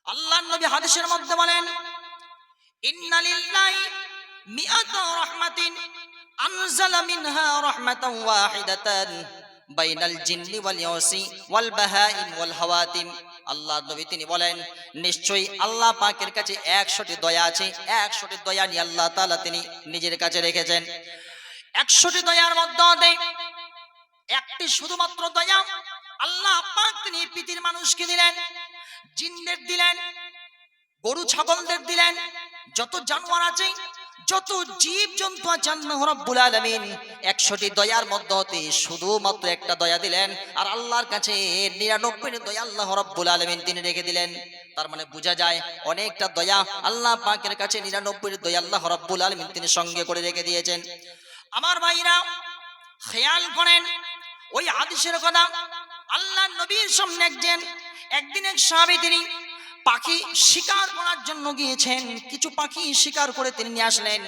আল্লাহর নবী হাদিসের মধ্যে বলেন, ইন্না লিল্লাহি মিআতা রাহমাতিন আনজালা মিনহা রাহমাতান ওয়াহিদাতান বাইনাল জিন্নি ওয়াল ইনসি ওয়াল বাহাইম ওয়াল হাওয়াতিম। আল্লাহর নবী তিনি বলেন, নিশ্চয়ই আল্লাহ পাকের কাছে 100টি দয়া আছে। 100টি দয়া নিয়ে আল্লাহ তাআলা তিনি নিজের কাছে রেখেছেন। 100টি দয়ার মধ্যে একটি শুধুমাত্র দয়া আল্লাহ পাক তিনি পৃথিবীর মানুষকে দিলেন, জিনদের দিলেন, গরু ছাগলদের দিলেন, যত জানোয়ার আছে, যত জীব জন্তু আছে, আল্লাহ রাব্বুল আলামিন 100টি দয়ার মধ্যে শুধুমাত্র একটা দয়া দিলেন। আর আল্লাহর কাছে 99টি দয়া আল্লাহ রাব্বুল আলামিন তিনি রেখে দিলেন। তার মানে বোঝা যায় অনেকটা দয়া আল্লাহ পাকের কাছে 99টি দয়া আল্লাহ রাব্বুল আলামিন তিনি সঙ্গে করে রেখে দিয়েছেন। আমার ভাইরা খেয়াল করেন ওই হাদিসের কথা। আল্লাহর নবীর সামনে একদিন এক সাহাবী তিনি পাখি শিকার করার জন্য গিয়েছেন। কিছু পাখি শিকার করে তিনি নিয়ে আসলেন।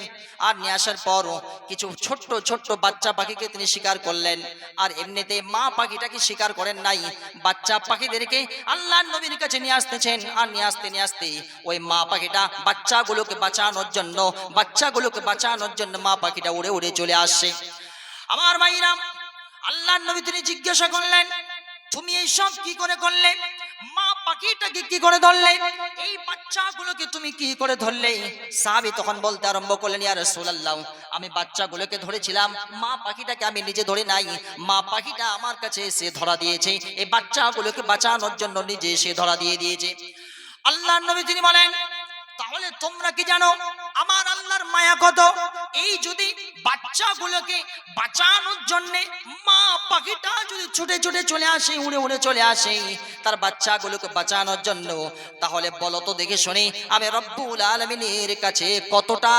আর নিয়ে আসার পর কিছু ছোট্ট ছোট্ট বাচ্চা পাখিকে তিনি শিকার করলেন। আর এমনিতে মা পাখিটাকে শিকার করেন নাই, বাচ্চা পাখিদেরকে আল্লাহর নবীর কাছে নিয়ে আসতেছেন। আর নিয়ে আসতে ওই মা পাখিটা বাচ্চাগুলোকে বাঁচানোর জন্য মা পাখিটা উড়ে উড়ে চলে আসছে। আমার ভাইরা আল্লাহর নবী তিনি জিজ্ঞাসা করলেন, তুমি এই সব কি করে করলে? মা পাখিটাকে কি করে ধরলে? এই বাচ্চাগুলোকে তুমি কি করে ধরলে? সাহাবী তখন বলতে আরম্ভ করলেন, ইয়া রাসূলুল্লাহ, আমি বাচ্চাগুলোকে ধরেছিলাম, মা পাখিটাকে আমি নিজে ধরে নাই। মা পাখিটা আমার কাছে এসে ধরা দিয়েছে, এই বাচ্চাগুলোকে বাঁচানোর জন্য নিজে এসে ধরা দিয়েছে। আল্লাহর নবী তিনি বলেন, তাহলে তোমরা কি জানো আমার আল্লাহর মায়া কত? এই যদি বাচ্চাগুলোকে বাঁচানোর জন্য মা পাখিটা যদি ছুটে ছুটে চলে আসে, উড়ে উড়ে চলে আসে তার বাচ্চাগুলোকে বাঁচানোর জন্য, তাহলে বলো তো দেখে শুনি আমি রব্বুল আলামিনের কাছে কতটা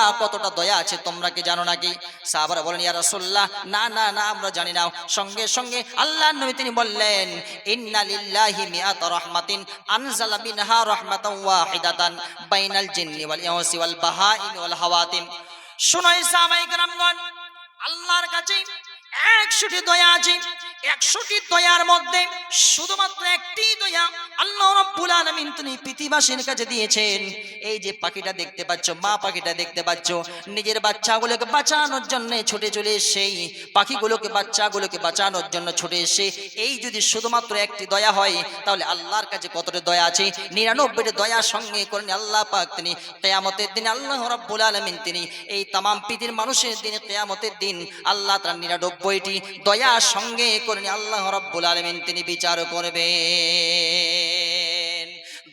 দয়া আছে তোমরা কি জানো নাকি? সাহাবারা বলেন, ইয়া রাসূলুল্লাহ, না না না আমরা জানি না। সঙ্গে সঙ্গে আল্লাহর নবী তিনি বললেন, ইন্না লিল্লাহি মিআতা রাহমাতিন আনজালা মিনহা রাহমাতান ওয়াহিদাতান বাইনাল জিন্নি ওয়াল ইনসি ওয়াল বাহাইম ওয়াল হাওয়াতিম। শুনাই সাহাবায়ে কেরামগণ, আল্লাহর কাছে 100টি দয়া আছে। 100টি দয়ার মধ্যে শুধুমাত্র একটি দয়া আল্লাহ রাব্বুল আলামিন তিনি পৃথিবীবাসীর কাছে দিয়েছেন। এই যে পাখিটা দেখতে পাচ্ছ, মা পাখিটা দেখতে পাচ্ছ, নিজের বাচ্চাগুলোকে বাঁচানোর জন্য ছুটে চলে এসে, বাচ্চাগুলোকে বাঁচানোর জন্য ছুটে এসে, এই যদি শুধুমাত্র একটি দয়া হয় তাহলে আল্লাহর কাছে কতটা দয়া আছে? 99টি দয়া সঙ্গে করে আল্লাহ পাক তিনি কিয়ামতের দিন আল্লাহ রাব্বুল আলামিন তিনি এই तमाम পৃথিবীর মানুষের দিন কিয়ামতের দিন আল্লাহ তাআলা 99টি দয়া সঙ্গে করে আল্লাহ রাব্বুল আলামিন তিনি বিচার করবেন।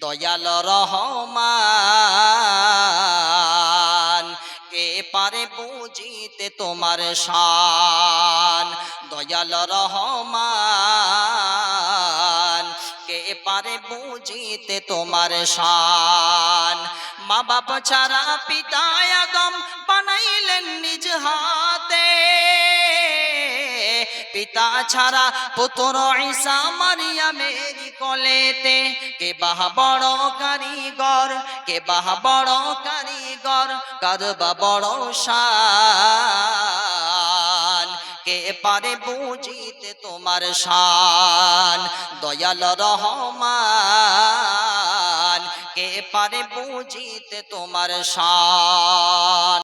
দয়াল রহমান কে পারে বুঝিতে তোমার শান? দয়াল রহমান কে পারে বুঝিতে তোমার শান? মা বাপ ছাড়া পিতা আদম বানাইলেন নিজ হাতে, পিতা ছাড়া পুত্র ঈসা মারিয়ামের কোলেতে। কে বাহ বড় কারিগর, কে বাহ বড় কারিগর, কারবা বড় শান? কে পারে বুঝিতে তোমার শান? দয়াল রহমান কে পারে বুঝিতে তোমার শান?